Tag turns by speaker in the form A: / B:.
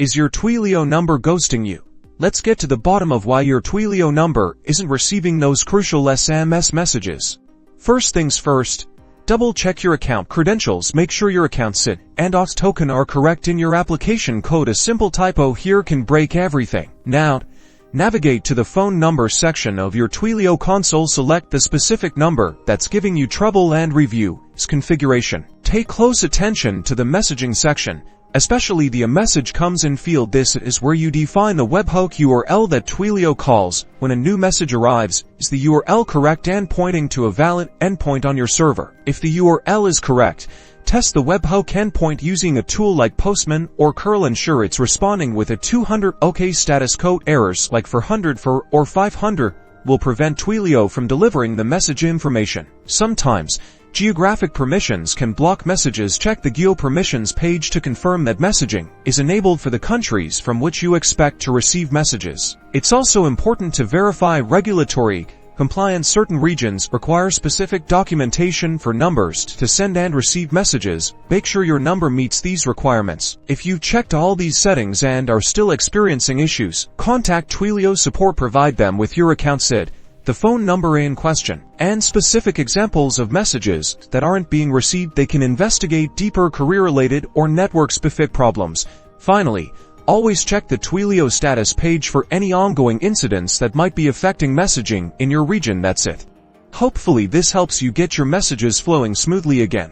A: Is your Twilio number ghosting you? Let's get to the bottom of why your Twilio number isn't receiving those crucial SMS messages. First things first, double-check your account credentials. Make sure your account SID and auth token are correct in your application code. A simple typo here can break everything. Now, navigate to the phone number section of your Twilio console. Select the specific number that's giving you trouble and review its configuration. Pay close attention to the messaging section, especially the "A message comes in" field. This is where you define the webhook URL that Twilio calls when a new message arrives. Is the URL correct and pointing to a valid endpoint on your server? If the URL is correct, test the webhook endpoint using a tool like Postman or curl. Ensure it's responding with a 200 OK status code. Errors like 400 or 500 will prevent Twilio from delivering the message information. Sometimes, geographic permissions can block messages. Check the Geo Permissions page to confirm that messaging is enabled for the countries from which you expect to receive messages. It's also important to verify regulatory compliance. Certain regions require specific documentation for numbers to send and receive messages. Make sure your number meets these requirements. If you've checked all these settings and are still experiencing issues, contact Twilio support. Provide them with your account SID, the phone number in question, and specific examples of messages that aren't being received. They can investigate deeper career-related or network-specific problems. Finally, always check the Twilio status page for any ongoing incidents that might be affecting messaging in your region. That's it. Hopefully this helps you get your messages flowing smoothly again.